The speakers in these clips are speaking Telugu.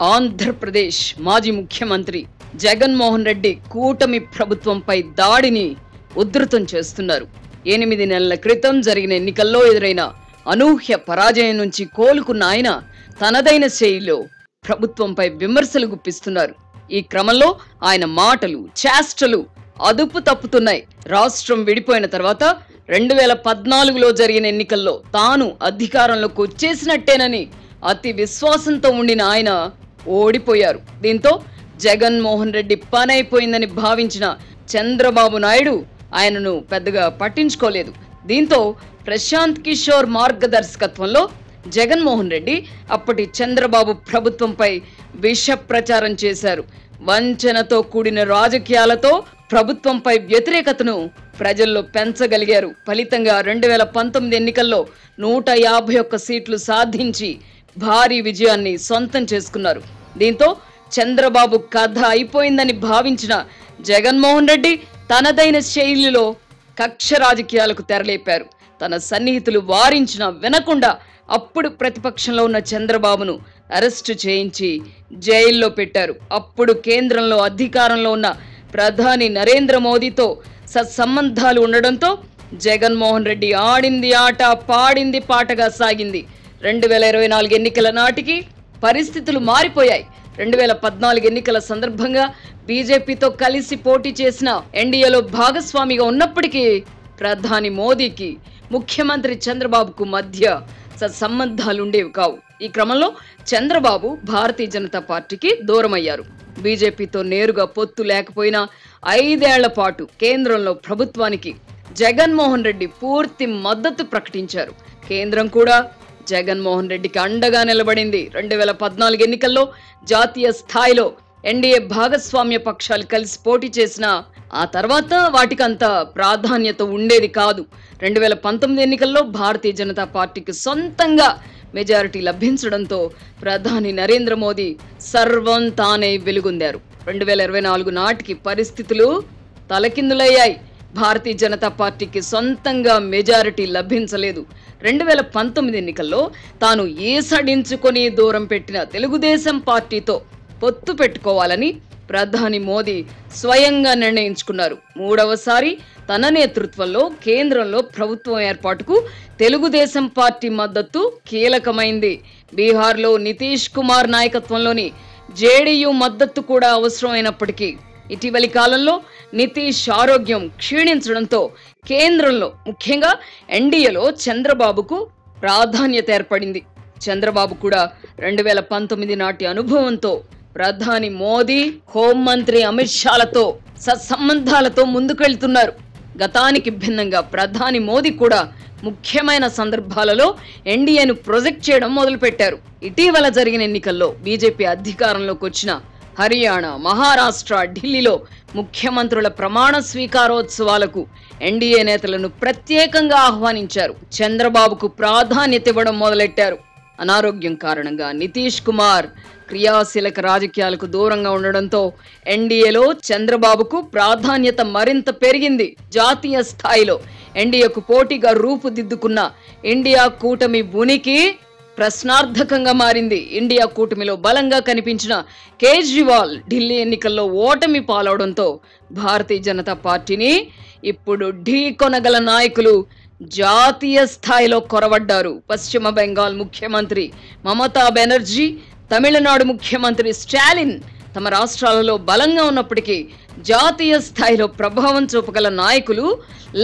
ఆంధ్రప్రదేశ్ మాజీ ముఖ్యమంత్రి జగన్మోహన్ రెడ్డి కూటమి ప్రభుత్వంపై దాడిని ఉధృతం చేస్తున్నారు. 8 నెలల క్రితం జరిగిన ఎన్నికల్లో ఎదురైన అనూహ్య పరాజయం నుంచి కోలుకున్న ఆయన తనదైన శైలిలో ప్రభుత్వంపై విమర్శలు గుప్పిస్తున్నారు. ఈ క్రమంలో ఆయన మాటలు, చేష్టలు అదుపు తప్పుతున్నాయి. రాష్ట్రం విడిపోయిన తర్వాత 2014లో జరిగిన ఎన్నికల్లో తాను అధికారంలోకి వచ్చేసినట్టేనని అతి విశ్వాసంతో ఉండిన ఆయన ఓడిపోయారు. దీంతో జగన్మోహన్ రెడ్డి పని అయిపోయిందని భావించిన చంద్రబాబు నాయుడు ఆయనను పెద్దగా పట్టించుకోలేదు. దీంతో ప్రశాంత్ కిషోర్ మార్గదర్శకత్వంలో జగన్మోహన్ రెడ్డి అప్పటి చంద్రబాబు ప్రభుత్వంపై విష ప్రచారం చేశారు. వంచనతో కూడిన రాజకీయాలతో ప్రభుత్వంపై వ్యతిరేకతను ప్రజల్లో పెంచగలిగారు. ఫలితంగా 2019 ఎన్నికల్లో 151 సీట్లు సాధించి భారీ విజయాన్ని సొంతం చేసుకున్నారు. దీంతో చంద్రబాబు కథ అయిపోయిందని భావించిన జగన్మోహన్ రెడ్డి తనదైన శైలిలో కక్ష రాజకీయాలకు తెరలేపారు. తన సన్నిహితులు వారించినా వినకుండా అప్పుడు ప్రతిపక్షంలో ఉన్న చంద్రబాబును అరెస్టు చేయించి జైల్లో పెట్టారు. అప్పుడు కేంద్రంలో అధికారంలో ఉన్న ప్రధాని నరేంద్ర మోదీతో సత్సంబంధాలు ఉండడంతో జగన్మోహన్ రెడ్డి ఆడింది ఆట, పాడింది పాటగా సాగింది. 2024 ఎన్నికల నాటికి పరిస్థితులు మారిపోయాయి. 2014 ఎన్నికల సందర్భంగా బీజేపీతో కలిసి పోటీ చేసిన ఎన్డీఏలో భాగస్వామిగా ఉన్నప్పటికీ ప్రధాని మోదీకి ముఖ్యమంత్రి చంద్రబాబుకు మధ్య సత్సంబంధాలుండేవి కావు. ఈ క్రమంలో చంద్రబాబు భారతీయ జనతా పార్టీకి దూరమయ్యారు. బీజేపీతో నేరుగా పొత్తు లేకపోయినా 5 ఏళ్ల పాటు కేంద్రంలో ప్రభుత్వానికి జగన్మోహన్ రెడ్డి పూర్తి మద్దతు ప్రకటించారు. కేంద్రం కూడా జగన్మోహన్ రెడ్డికి అండగా నిలబడింది. 2014 ఎన్నికల్లో జాతీయ స్థాయిలో ఎన్డీఏ భాగస్వామ్య పక్షాలు కలిసి పోటీ చేసిన ఆ తర్వాత వాటికంత ప్రాధాన్యత ఉండేది కాదు. 2019 ఎన్నికల్లో భారతీయ జనతా పార్టీకి సొంతంగా మెజారిటీ లభించడంతో ప్రధాని నరేంద్ర మోదీ సర్వం తానే వెలుగొందారు. 2024 నాటికి పరిస్థితులు తలకిందులయ్యాయి. భారతీయ జనతా పార్టీకి సొంతంగా మెజారిటీ లభించలేదు. 2019 ఎన్నికల్లో తాను ఏసడించుకొని దూరం పెట్టిన తెలుగుదేశం పార్టీతో పొత్తు పెట్టుకోవాలని ప్రధాని మోదీ స్వయంగా నిర్ణయించుకున్నారు. 3వసారి తన నేతృత్వంలో కేంద్రంలో ప్రభుత్వం ఏర్పాటుకు తెలుగుదేశం పార్టీ మద్దతు కీలకమైంది. బీహార్లో నితీష్ కుమార్ నాయకత్వంలోని జేడీయూ మద్దతు కూడా అవసరమైనప్పటికీ ఇటీవలి కాలంలో నితీష్ ఆరోగ్యం క్షీణించడంతో కేంద్రంలో ముఖ్యంగా ఎన్డీఏలో చంద్రబాబుకు ప్రాధాన్యత ఏర్పడింది. చంద్రబాబు కూడా 2019 నాటి అనుభవంతో ప్రధాని మోదీ, హోంమంత్రి అమిత్ షాలతో సత్సంబంధాలతో ముందుకెళ్తున్నారు. గతానికి భిన్నంగా ప్రధాని మోదీ కూడా ముఖ్యమైన సందర్భాలలో ఎన్డీఏను ప్రొజెక్ట్ చేయడం మొదలుపెట్టారు. ఇటీవల జరిగిన ఎన్నికల్లో బీజేపీ అధికారంలోకి వచ్చిన హర్యానా, మహారాష్ట్ర, ఢిల్లీలో ముఖ్యమంత్రుల ప్రమాణ స్వీకారోత్సవాలకు ఎన్డీఏ నేతలను ప్రత్యేకంగా ఆహ్వానించారు. చంద్రబాబుకు ప్రాధాన్యత ఇవ్వడం మొదలెట్టారు. అనారోగ్యం కారణంగా నితీష్ కుమార్ క్రియాశీలక రాజకీయాలకు దూరంగా ఉండడంతో ఎన్డీఏలో చంద్రబాబుకు ప్రాధాన్యత మరింత పెరిగింది. జాతీయ స్థాయిలో ఎన్డీఏకు పోటీగా రూపుదిద్దుకున్న ఇండియా కూటమి ఉనికి ప్రశ్నార్థకంగా మారింది. ఇండియా కూటమిలో బలంగా కనిపించిన కేజ్రీవాల్ ఢిల్లీ ఎన్నికల్లో ఓటమి పాలవడంతో భారతీయ జనతా పార్టీని ఇప్పుడు ఢీ కొనగల నాయకులు జాతీయ స్థాయిలో కొరవడ్డారు. పశ్చిమ బెంగాల్ ముఖ్యమంత్రి మమతా బెనర్జీ, తమిళనాడు ముఖ్యమంత్రి స్టాలిన్ తమ రాష్ట్రాలలో బలంగా ఉన్నప్పటికీ జాతీయ స్థాయిలో ప్రభావం చూపగల నాయకులు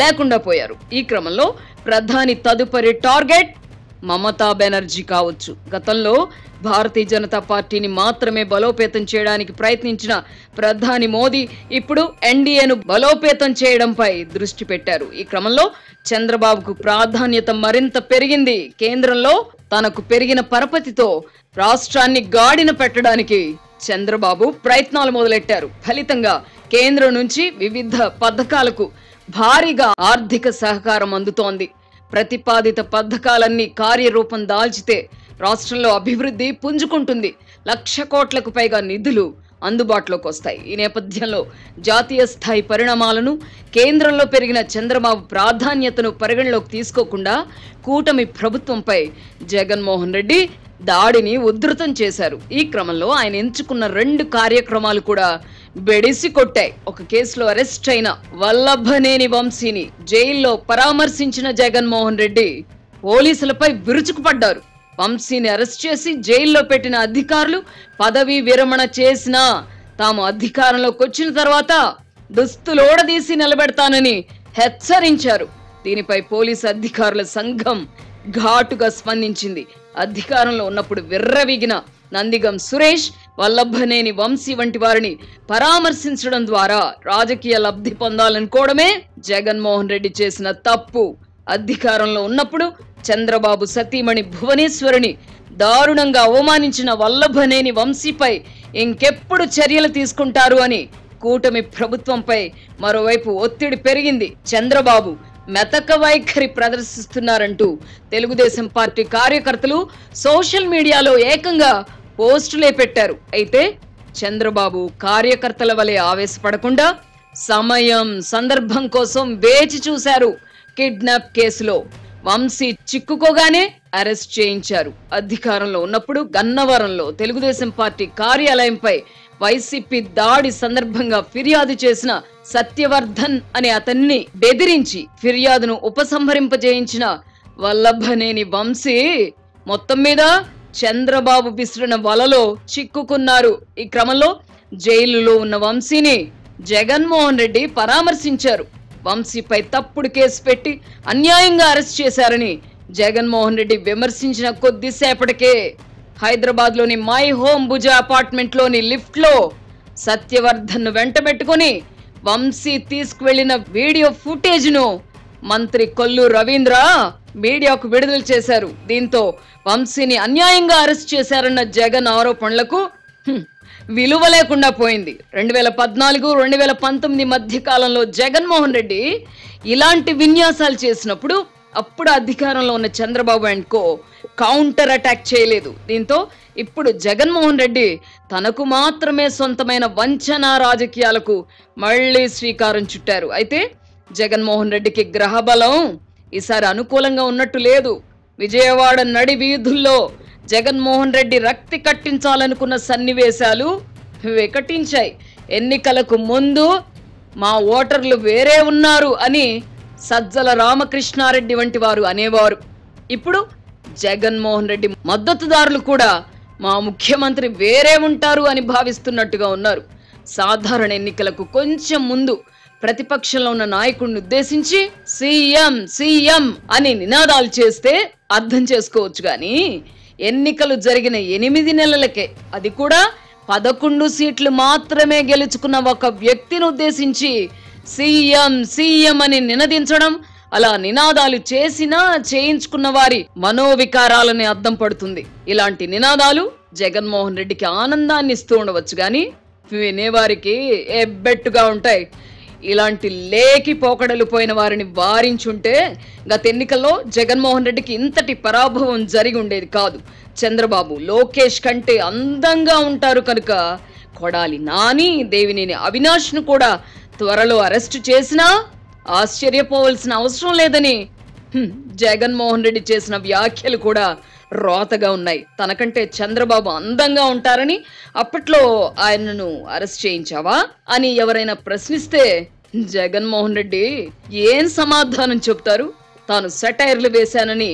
లేకుండా పోయారు. ఈ క్రమంలో ప్రధాని తదుపరి టార్గెట్ మమతా బెనర్జీ కావచ్చు. గతంలో భారతీయ జనతా పార్టీని మాత్రమే బలోపేతం చేయడానికి ప్రయత్నించిన ప్రధాని మోదీ ఇప్పుడు ఎన్డీఏను బలోపేతం చేయడంపై దృష్టి పెట్టారు. ఈ క్రమంలో చంద్రబాబుకు ప్రాధాన్యత మరింత పెరిగింది. కేంద్రంలో తనకు పెరిగిన పరపతితో రాష్ట్రాన్ని గాడిన పెట్టడానికి చంద్రబాబు ప్రయత్నాలు మొదలెట్టారు. ఫలితంగా కేంద్రం నుంచి వివిధ పథకాలకు భారీగా ఆర్థిక సహకారం అందుతోంది. ప్రతిపాదిత పథకాలన్నీ కార్యరూపం దాల్చితే రాష్ట్రంలో అభివృద్ధి పుంజుకుంటుంది. 1,00,000 కోట్లకు పైగా నిధులు అందుబాటులోకి వస్తాయి. ఈ నేపథ్యంలో జాతీయ స్థాయి పరిణామాలను, కేంద్రంలో పెరిగిన చంద్రబాబు ప్రాధాన్యతను పరిగణలోకి తీసుకోకుండా కూటమి ప్రభుత్వంపై జగన్మోహన్ రెడ్డి దాడిని ఉధృతం చేశారు. ఈ క్రమంలో ఆయన ఎంచుకున్న 2 కార్యక్రమాలు కూడా బెడిసి కొట్టాయి. ఒక కేసులో అరెస్ట్ అయిన వల్లభనేని వంశీని జైల్లో పరామర్శించిన జగన్మోహన్ రెడ్డి పోలీసులపై విరుచుకుపడ్డారు. వంశీని అరెస్ట్ చేసి జైల్లో పెట్టిన అధికారులు పదవీ విరమణ చేసినా తాము అధికారంలోకి వచ్చిన తర్వాత దుస్తులోడదీసి నిలబెడతానని హెచ్చరించారు. దీనిపై పోలీసు అధికారుల సంఘం ఘాటుగా స్పందించింది. అధికారంలో ఉన్నప్పుడు విర్రవీగిన నందిగం సురేష్, వల్లభనేని వంశీ వంటి వారిని పరామర్శించడం ద్వారా రాజకీయ లబ్ధి పొందాలనుకోవడమే జగన్మోహన్ రెడ్డి చేసిన తప్పు. అధికారంలో ఉన్నప్పుడు చంద్రబాబు సతీమణి భువనేశ్వరిని దారుణంగా అవమానించిన వల్లభనేని వంశీపై ఇంకెప్పుడు చర్యలు తీసుకుంటారు అని కూటమి ప్రభుత్వంపై మరోవైపు ఒత్తిడి పెరిగింది. చంద్రబాబు మెతక వైఖరి ప్రదర్శిస్తున్నారంటూ తెలుగుదేశం పార్టీ కార్యకర్తలు సోషల్ మీడియాలో ఏకంగా పోస్టులే పెట్టారు. అయితే చంద్రబాబు కార్యకర్తల వలె ఆవేశపడకుండా సమయం, సందర్భం కోసం వేచి చూశారు. కిడ్నాప్ కేసులో వంశీ చిక్కుకోగానే అరెస్ట్ చేయించారు. అధికారంలో ఉన్నప్పుడు గన్నవరంలో తెలుగుదేశం పార్టీ కార్యాలయంపై వైసీపీ దాడి సందర్భంగా ఫిర్యాదు చేసిన సత్యవర్ధన్ అనే అతన్ని బెదిరించి ఫిర్యాదును ఉపసంహరింపజేయించిన వల్లభనేని వంశీ మొత్తం మీద చంద్రబాబు విసిరిన వలలో చిక్కుకున్నారు. ఈ క్రమంలో జైలులో ఉన్న వంశీని జగన్మోహన్ రెడ్డి పరామర్శించారు. వంశీపై తప్పుడు కేసు పెట్టి అన్యాయంగా అరెస్ట్ చేశారని జగన్మోహన్ రెడ్డి విమర్శించిన కొద్దిసేపటికే హైదరాబాద్ లోని మై హోమ్ భుజ అపార్ట్మెంట్ లోని లిఫ్ట్ లో సత్యవర్ధన్ వెంటబెట్టుకుని వంశీ తీసుకువెళ్లిన వీడియో ఫుటేజ్ ను మంత్రి కొల్లు రవీంద్ర మీడియాకు విడుదల చేశారు. దీంతో వంశీని అన్యాయంగా అరెస్ట్ చేశారన్న జగన్ ఆరోపణలకు విలువ లేకుండా పోయింది. 2014-2019 మధ్య కాలంలో జగన్మోహన్ రెడ్డి ఇలాంటి విన్యాసాలు చేసినప్పుడు అప్పుడు అధికారంలో ఉన్న Chandrababu and co counter attack చేయలేదు. దీంతో ఇప్పుడు జగన్మోహన్ రెడ్డి తనకు మాత్రమే సొంతమైన వంచన రాజకీయాలకు మళ్లీ శ్రీకారం చుట్టారు. అయితే జగన్మోహన్ రెడ్డికి గ్రహబలం ఈసారి అనుకూలంగా ఉన్నట్టు లేదు. విజయవాడ నడి వీధుల్లో జగన్మోహన్ రెడ్డి రక్తి కట్టించాలనుకున్న సన్నివేశాలు వికటించాయి. ఎన్నికలకు ముందు మా ఓటర్లు వేరే ఉన్నారు అని సజ్జల రామకృష్ణారెడ్డి వంటి వారు అనేవారు. ఇప్పుడు జగన్మోహన్ రెడ్డి మద్దతుదారులు కూడా మా ముఖ్యమంత్రి వేరే ఉంటారు అని భావిస్తున్నట్టుగా ఉన్నారు. సాధారణ ఎన్నికలకు కొంచెం ముందు ప్రతిపక్షంలో ఉన్న నాయకుడిని ఉద్దేశించి సీఎం సీఎం అని నినాదాలు చేస్తే అర్థం చేసుకోవచ్చు. కానీ ఎన్నికలు జరిగిన 8 నెలలకే, అది కూడా 11 సీట్లు మాత్రమే గెలుచుకున్న ఒక వ్యక్తిని ఉద్దేశించి సీఎం సీఎం అని నినదించడం, అలా నినాదాలు చేసినా చేయించుకున్న వారి మనోవికారాలని అద్దం పడుతుంది. ఇలాంటి నినాదాలు జగన్మోహన్ రెడ్డికి ఆనందాన్ని ఇస్తూ ఉండవచ్చు, కానీ వినేవారికి ఎబ్బెట్టుగా ఉంటాయి. ఇలాంటి లేకి పోకడలు పోయిన వారిని వారించుంటే గత ఎన్నికల్లో జగన్మోహన్ రెడ్డికి ఇంతటి పరాభవం జరిగి ఉండేది కాదు. చంద్రబాబు, లోకేష్ కంటే అందంగా ఉంటారు కనుక కొడాలి నాని, దేవినేని అవినాష్ను కూడా త్వరలో అరెస్టు చేసినా ఆశ్చర్యపోవలసిన అవసరం లేదని జగన్మోహన్ రెడ్డి చేసిన వ్యాఖ్యలు కూడా రోతగా ఉన్నాయి. తనకంటే చంద్రబాబు అందంగా ఉంటారని అప్పట్లో ఆయనను అరెస్ట్ చేయించావా అని ఎవరైనా ప్రశ్నిస్తే జగన్మోహన్ రెడ్డి ఏం సమాధానం చెప్తారు? తాను సెటైర్లు వేశానని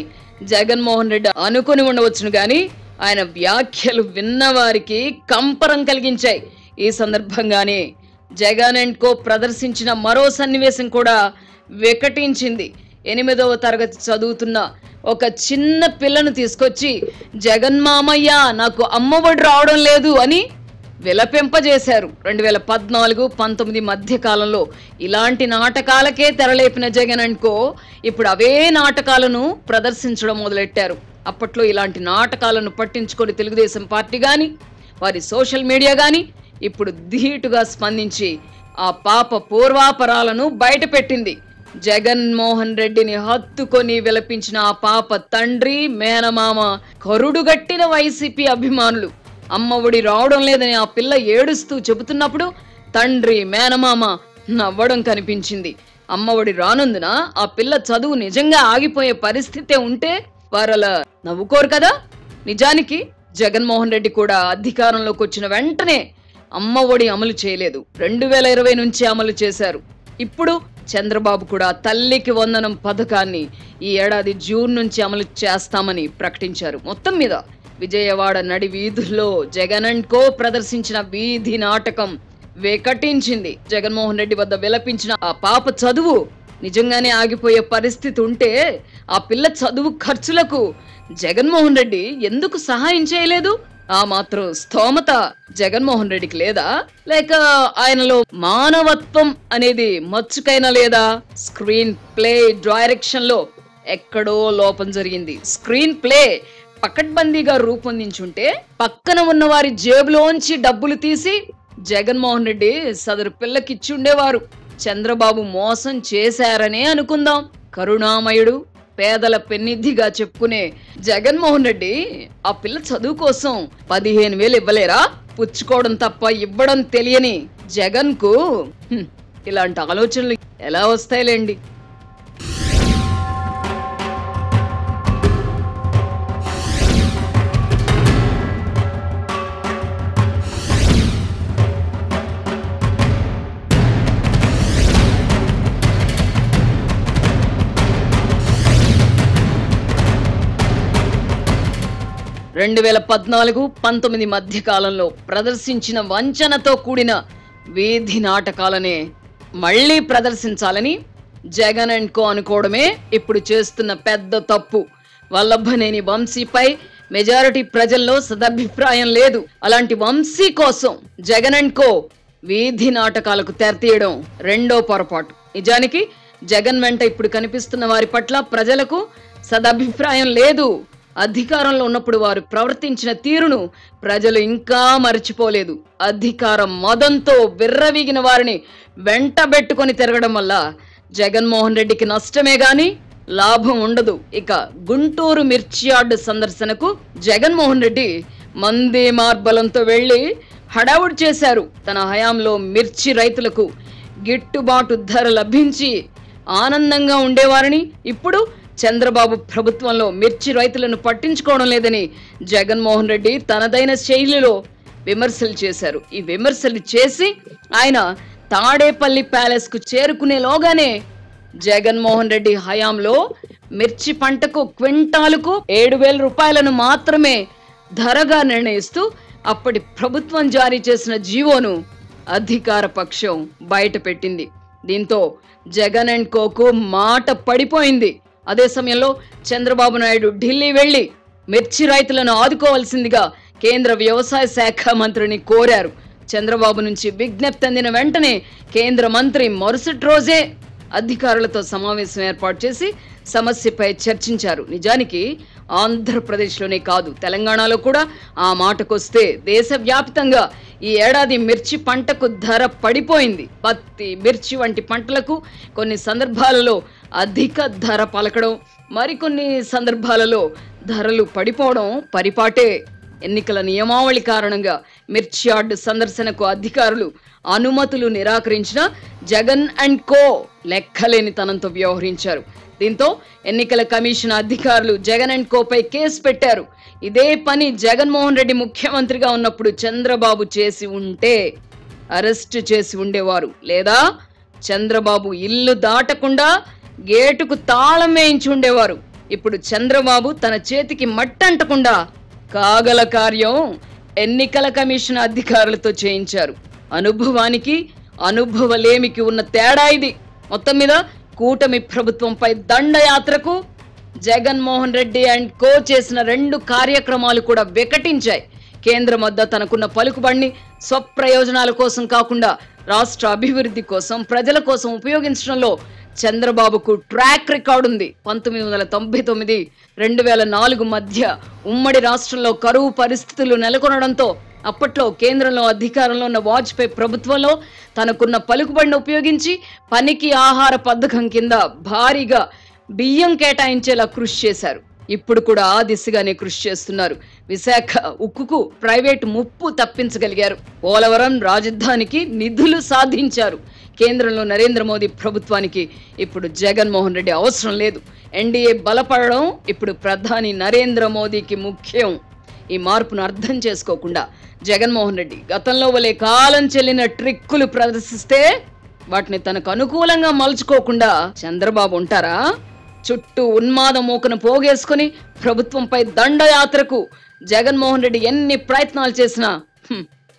జగన్మోహన్ రెడ్డి అనుకుని ఉండవచ్చును, గాని ఆయన వ్యాఖ్యలు విన్నవారికి కంపరం కలిగించాయి. ఈ సందర్భంగానే జగన్ అండ్ కో ప్రదర్శించిన మరో సన్నివేశం కూడా వికటించింది. 8వ తరగతి చదువుతున్న ఒక చిన్న పిల్లను తీసుకొచ్చి జగన్ మామయ్య నాకు అమ్మఒడి రావడం లేదు అని విలపింపజేశారు. 2014-19 మధ్య కాలంలో ఇలాంటి నాటకాలకే తెరలేపిన జగన్ అండ్ కో ఇప్పుడు అవే నాటకాలను ప్రదర్శించడం మొదలెట్టారు. అప్పట్లో ఇలాంటి నాటకాలను పట్టించుకొని తెలుగుదేశం పార్టీ గాని వారి సోషల్ మీడియా గాని ఇప్పుడు ధీటుగా స్పందించి ఆ పాప పూర్వాపరాలను బయటపెట్టింది. జగన్మోహన్ రెడ్డిని హత్తుకొని విలపించిన ఆ పాప తండ్రి, మేనమామ కరుడుగట్టిన వైసీపీ అభిమానులు అమ్మ ఒడి రావడం లేదని ఆ పిల్ల ఏడుస్తూ చెబుతున్నప్పుడు తండ్రి మేనమామ నవ్వడం కనిపించింది. అమ్మ ఒడి రానందున ఆ పిల్ల చదువు నిజంగా ఆగిపోయే పరిస్థితే ఉంటే వారలా నవ్వుకోరు కదా. నిజానికి జగన్మోహన్ రెడ్డి కూడా అధికారంలోకి వచ్చిన వెంటనే అమ్మ ఒడి అమలు చేయలేదు. 2020 నుంచి అమలు చేశారు. ఇప్పుడు చంద్రబాబు కూడా తల్లికి వందనం పథకాన్ని ఈ ఏడాది జూన్ నుంచి అమలు చేస్తామని ప్రకటించారు. మొత్తం మీద విజయవాడ నడి వీధుల్లో జగన్ అండ్ కో ప్రదర్శించిన వీధి నాటకం వికటించింది. జగన్మోహన్ రెడ్డి వద్ద విలపించిన ఆ పాప చదువు నిజంగానే ఆగిపోయే పరిస్థితి ఉంటే ఆ పిల్ల చదువు ఖర్చులకు జగన్మోహన్ రెడ్డి ఎందుకు సహాయం చేయలేదు? ఆ మాత్రం స్తోమత జగన్మోహన్ రెడ్డికి లేదా? లేక ఆయనలో మానవత్వం అనేది మచ్చుకైనా లేదా? స్క్రీన్ ప్లే డైరెక్షన్ లో ఎక్కడో లోపం జరిగింది. స్క్రీన్ ప్లే పకడ్బందీగా రూపొందించుంటే పక్కన ఉన్న వారి జేబులోంచి డబ్బులు తీసి జగన్మోహన్ రెడ్డి సదరు పిల్లకిచ్చి ఉండేవారు. చంద్రబాబు మోసం చేశారనే అనుకుందాం. కరుణామయుడు, పేదల పెన్నిధిగా చెప్పుకునే జగన్మోహన్ రెడ్డి ఆ పిల్ల చదువు కోసం 15,000 ఇవ్వలేరా? పుచ్చుకోవడం తప్ప ఇవ్వడం తెలియని జగన్ కు ఇలాంటి ఆలోచనలు ఎలా వస్తాయిలేండి. 2014-19 మధ్య కాలంలో ప్రదర్శించిన వంచనతో కూడిన వీధి నాటకాలనే మళ్లీ ప్రదర్శించాలని జగన్ అండ్ కో అనుకోవడమే ఇప్పుడు చేస్తున్న పెద్ద తప్పు. వల్లభనేని వంశీపై మెజారిటీ ప్రజల్లో సదభిప్రాయం లేదు. అలాంటి వంశీ కోసం జగన్ అండ్ కో వీధి నాటకాలకు తెరతీయడం రెండో పొరపాటు. నిజానికి జగన్ వెంట ఇప్పుడు కనిపిస్తున్న వారి పట్ల ప్రజలకు సదభిప్రాయం లేదు. అధికారంలో ఉన్నప్పుడు వారు ప్రవర్తించిన తీరును ప్రజలు ఇంకా మర్చిపోలేదు. అధికారం మదంతో విర్రవీగిన వారిని వెంటబెట్టుకొని తిరగడం వల్ల జగన్మోహన్ రెడ్డికి నష్టమే గాని లాభం ఉండదు. ఇక గుంటూరు మిర్చి యార్డు సందర్శనకు జగన్మోహన్ రెడ్డి మందే మార్బలంతో వెళ్లి హడావుడి చేశారు. తన హయాంలో మిర్చి రైతులకు గిట్టుబాటు ధర లభించి ఆనందంగా ఉండేవారని, ఇప్పుడు చంద్రబాబు ప్రభుత్వంలో మిర్చి రైతులను పట్టించుకోవడం లేదని జగన్మోహన్ రెడ్డి తనదైన శైలిలో విమర్శలు చేశారు. ఈ విమర్శలు చేసి ఆయన తాడేపల్లి ప్యాలెస్ కు చేరుకునేలోగానే జగన్మోహన్ రెడ్డి హయాంలో మిర్చి పంటకు క్వింటాలుకు 7,000 రూపాయలను మాత్రమే ధరగా నిర్ణయిస్తూ అప్పటి ప్రభుత్వం జారీ చేసిన జీవోను అధికార పక్షం బయట పెట్టింది. దీంతో జగన్ అండ్ కోకు మాట పడిపోయింది. అదే సమయంలో చంద్రబాబు నాయుడు ఢిల్లీ వెళ్లి మిర్చి రైతులను ఆదుకోవాల్సిందిగా కేంద్ర వ్యవసాయ శాఖ మంత్రిని కోరారు. చంద్రబాబు నుంచి విజ్ఞప్తి అందిన వెంటనే కేంద్ర మంత్రి మరుసటి రోజే అధికారులతో సమావేశం ఏర్పాటు చేసి సమస్యపై చర్చించారు. నిజానికి ఆంధ్రప్రదేశ్లోనే కాదు, తెలంగాణలో కూడా ఆ మాటకొస్తే దేశవ్యాప్తంగా ఈ ఏడాది మిర్చి పంటకు ధర పడిపోయింది. పత్తి, మిర్చి వంటి పంటలకు కొన్ని సందర్భాలలో అధిక ధర పలకడం, మరికొన్ని సందర్భాలలో ధరలు పడిపోవడం పరిపాటే. ఎన్నికల నియమావళి కారణంగా మిర్చి యార్డు సందర్శనకు అధికారులు అనుమతులు నిరాకరించిన జగన్ అండ్ కో లెక్కలేనితనంతో వ్యవహరించారు. దీంతో ఎన్నికల కమిషన్ అధికారులు జగన్ అండ్ కోపై కేసు పెట్టారు. ఇదే పని జగన్మోహన్ రెడ్డి ముఖ్యమంత్రిగా ఉన్నప్పుడు చంద్రబాబు చేసి ఉంటే అరెస్టు చేసి ఉండేవారు, లేదా చంద్రబాబు ఇల్లు దాటకుండా గేటుకు తాళం వేయించి ఉండేవారు. ఇప్పుడు చంద్రబాబు తన చేతికి మట్టంటకుండా కాగల కార్యం ఎన్నికల కమిషన్ అధికారులతో చేయించారు. అనుభవానికి అనుభవలేమికి ఉన్న తేడా ఇది. మొత్తం మీద కూటమి ప్రభుత్వంపై దండయాత్రకు జగన్మోహన్ రెడ్డి అండ్ కో చేసిన 2 కార్యక్రమాలు కూడా వికటించాయి. కేంద్రం వద్ద తనకున్న పలుకుబడిని స్వప్రయోజనాల కోసం కాకుండా రాష్ట్ర అభివృద్ధి కోసం, ప్రజల కోసం ఉపయోగించడంలో చంద్రబాబుకు ట్రాక్ రికార్డు ఉంది. 1999-2004 మధ్య ఉమ్మడి రాష్ట్రంలో కరువు పరిస్థితులు నెలకొనడంతో అప్పట్లో కేంద్రంలో అధికారంలో ఉన్న వాజ్పేయి ప్రభుత్వంలో తనకున్న పలుకుబడిని ఉపయోగించి పనికి ఆహార పథకం కింద భారీగా బియ్యం కేటాయించేలా కృషి చేశారు. ఇప్పుడు కూడా ఆ దిశగానే కృషి చేస్తున్నారు. విశాఖ ఉక్కుకు ప్రైవేటు ముప్పు తప్పించగలిగారు. పోలవరం రాజధానికి నిధులు సాధించారు. కేంద్రంలో నరేంద్ర మోదీ ప్రభుత్వానికి ఇప్పుడు జగన్మోహన్ రెడ్డి అవసరం లేదు. ఎన్డీఏ బలపడడం ఇప్పుడు ప్రధాని నరేంద్ర మోదీకి ముఖ్యం. ఈ మార్పును అర్థం చేసుకోకుండా జగన్మోహన్ రెడ్డి గతంలో వలె కాలం చెల్లిన ట్రిక్కులు ప్రదర్శిస్తే వాటిని తనకు అనుకూలంగా మలుచుకోకుండా చంద్రబాబు ఉంటారా? చుట్టూ ఉన్మాద మూకను పోగేసుకుని ప్రభుత్వంపై దండయాత్రకు జగన్మోహన్ రెడ్డి ఎన్ని ప్రయత్నాలు చేసినా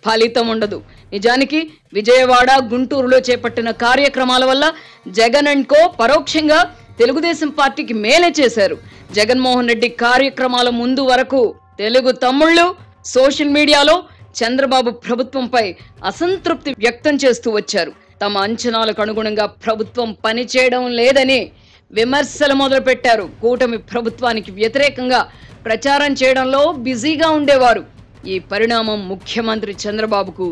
ఫలితం ఉండదు. నిజానికి విజయవాడ, గుంటూరులో చేపట్టిన కార్యక్రమాల వల్ల జగన్ అండ్ కో పరోక్షంగా తెలుగుదేశం పార్టీకి మేలే చేశారు. జగన్మోహన్ రెడ్డి కార్యక్రమాల ముందు వరకు తెలుగు తమ్ముళ్ళు సోషల్ మీడియాలో చంద్రబాబు ప్రభుత్వంపై అసంతృప్తి వ్యక్తం చేస్తూ వచ్చారు. తమ అంచనాలకు అనుగుణంగా ప్రభుత్వం పనిచేయడం లేదని విమర్శలు మొదలుపెట్టారు. కూటమి ప్రభుత్వానికి వ్యతిరేకంగా ప్రచారం చేయడంలో బిజీగా ఉండేవారు. ఈ పరిణామం ముఖ్యమంత్రి చంద్రబాబుకు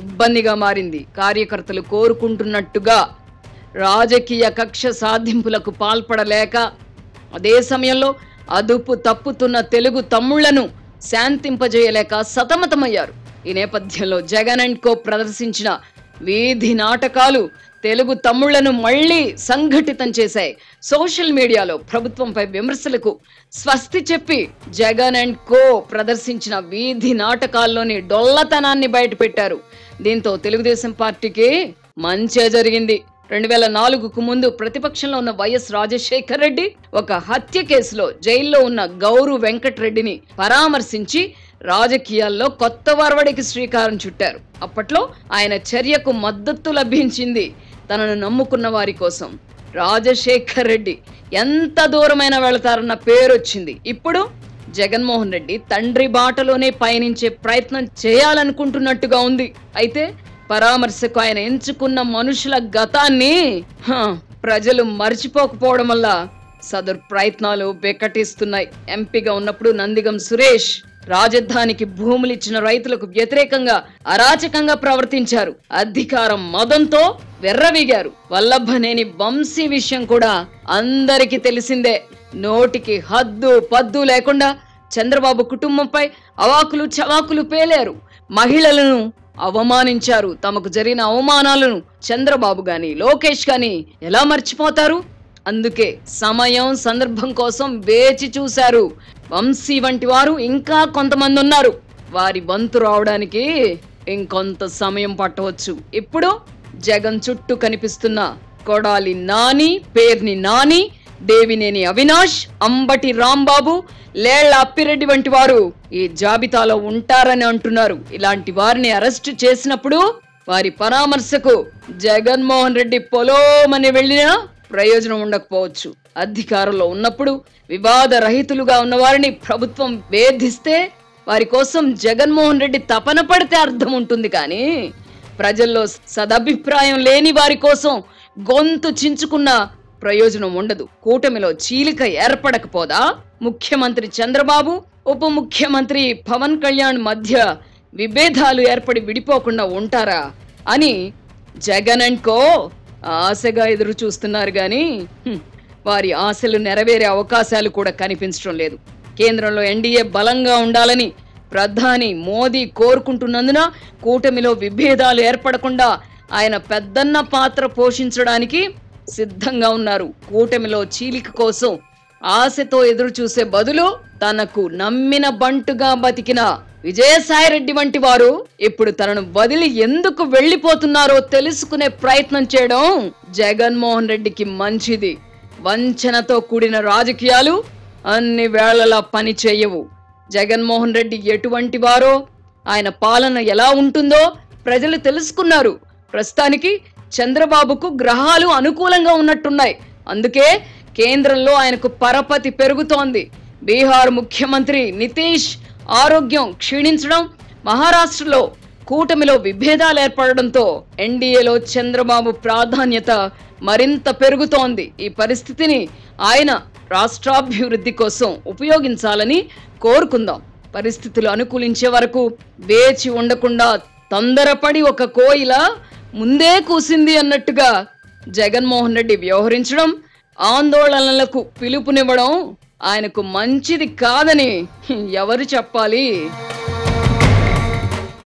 ఇబ్బందిగా మారింది. కార్యకర్తలు కోరుకుంటున్నట్టుగా రాజకీయ కక్ష సాధింపులకు పాల్పడలేక అదే సమయంలో అదుపు తప్పుతున్న తెలుగు తమ్ముళ్లను శాంతింపజేయలేక సతమతమయ్యారు. ఈ నేపథ్యంలో జగన్ అండ్ కో ప్రదర్శించిన వీధి నాటకాలు తెలుగు తమ్ముళ్లను మళ్లీ సంఘటితం చేశాయి. సోషల్ మీడియాలో ప్రభుత్వంపై విమర్శలకు స్వస్తి చెప్పి జగన్ అండ్ కో ప్రదర్శించిన వీధి నాటకాల్లోని డొల్లతనాన్ని బయటపెట్టారు. దీంతో తెలుగుదేశం పార్టీకి మంచే జరిగింది. 2004కు ముందు ప్రతిపక్షంలో ఉన్న వైఎస్ రాజశేఖర్ రెడ్డి ఒక హత్య కేసులో జైల్లో ఉన్న గౌరు వెంకటరెడ్డిని పరామర్శించి రాజకీయాల్లో కొత్త వరవడికి శ్రీకారం చుట్టారు. అప్పట్లో ఆయన చర్యకు మద్దతు లభించింది. తనను నమ్ముకున్న వారి కోసం రాజశేఖర్ రెడ్డి ఎంత దూరమైనా వెళతారన్న పేరొచ్చింది. ఇప్పుడు జగన్మోహన్ రెడ్డి తండ్రి బాటలోనే పయనించే ప్రయత్నం చేయాలనుకుంటున్నట్టుగా ఉంది. అయితే పరామర్శకు ఆయన ఎంచుకున్న మనుషుల గతాన్ని ప్రజలు మర్చిపోకపోవడం వల్ల సదరు ప్రయత్నాలు వెకటిస్తున్నాయి. ఎంపీగా ఉన్నప్పుడు నందిగం సురేష్ రాజధానికి భూములు ఇచ్చిన రైతులకు వ్యతిరేకంగా అరాచకంగా ప్రవర్తించారు. అధికారం మదంతో వెర్రవీగారు. వల్లభనేని వంశీ విషయం కూడా అందరికీ తెలిసిందే. నోటికి హద్దు పద్దు లేకుండా చంద్రబాబు కుటుంబంపై అవాకులు చవాకులు పేలారు. మహిళలను అవమానించారు. తమకు జరిగిన అవమానాలను చంద్రబాబు గాని లోకేష్ గాని ఎలా మర్చిపోతారు? అందుకే సమయం సందర్భం కోసం వేచి చూశారు. వంశీ వంటి వారు ఇంకా కొంతమంది ఉన్నారు. వారి వంతు రావడానికి ఇంకొంత సమయం పట్టవచ్చు. ఇప్పుడు జగన్ చుట్టూ కనిపిస్తున్న కొడాలి నాని, పేర్ని నాని, దేవినేని అవినాష్, అంబటి రాంబాబు, లేళ్ల అప్పిరెడ్డి వంటి వారు ఈ జాబితాలో ఉంటారని అంటున్నారు. ఇలాంటి వారిని అరెస్టు చేసినప్పుడు వారి పరామర్శకు జగన్మోహన్ రెడ్డి పొలోమని వెళ్ళినా ప్రయోజనం ఉండకపోవచ్చు. అధికారంలో ఉన్నప్పుడు వివాద రహితులుగా ఉన్న వారిని ప్రభుత్వం వేధిస్తే వారి కోసం జగన్మోహన్ రెడ్డి తపన పడితే అర్థం ఉంటుంది. కానీ ప్రజల్లో సదభిప్రాయం లేని వారి కోసం గొంతు చించుకున్న ప్రయోజనం ఉండదు. కూటమిలో చీలిక ఏర్పడకపోదా? ముఖ్యమంత్రి చంద్రబాబు, ఉప ముఖ్యమంత్రి పవన్ కళ్యాణ్ మధ్య విభేదాలు ఏర్పడి విడిపోకుండా ఉంటారా అని జగన్ అండ్ కో ఆశగా ఎదురు చూస్తున్నారు. గాని వారి ఆశలు నెరవేరే అవకాశాలు కూడా కనిపించడం లేదు. కేంద్రంలో ఎన్డీఏ బలంగా ఉండాలని ప్రధాని మోదీ కోరుకుంటున్నందున కూటమిలో విభేదాలు ఏర్పడకుండా ఆయన పెద్దన్న పాత్ర పోషించడానికి సిద్ధంగా ఉన్నారు. కూటమిలో చీలిక కోసం ఆశతో ఎదురు చూసే బదులు తనకు నమ్మిన బంటుగా బతికిన విజయసాయిరెడ్డి వంటి వారు ఇప్పుడు తనను వదిలి ఎందుకు వెళ్లిపోతున్నారో తెలుసుకునే ప్రయత్నం చేయడం జగన్మోహన్ రెడ్డికి మంచిది. వంచనతో కూడిన రాజకీయాలు అన్ని వేళలా పని చేయవు. జగన్మోహన్ రెడ్డి ఎటువంటి వారో, ఆయన పాలన ఎలా ఉంటుందో ప్రజలు తెలుసుకున్నారు. ప్రస్తుతానికి చంద్రబాబుకు గ్రహాలు అనుకూలంగా ఉన్నట్టున్నాయి. అందుకే కేంద్రంలో ఆయనకు పరపతి పెరుగుతోంది. బీహార్ ముఖ్యమంత్రి నితీష్ ఆరోగ్యం క్షీణించడం, మహారాష్ట్రలో కూటమిలో విభేదాలు ఏర్పడడంతో ఎన్డీఏలో చంద్రబాబు ప్రాధాన్యత మరింత పెరుగుతోంది. ఈ పరిస్థితిని ఆయన రాష్ట్రాభివృద్ధి కోసం ఉపయోగించాలని కోరుకుందాం. పరిస్థితులు అనుకూలించే వరకు వేచి ఉండకుండా తొందరపడి ఒక కోయిల ముందే కూసింది అన్నట్టుగా జగన్మోహన్ రెడ్డి వ్యవహరించడం, ఆందోళనలకు పిలుపునివ్వడం ఆయనకు మంచిది కాదని ఎవరు చెప్పాలి?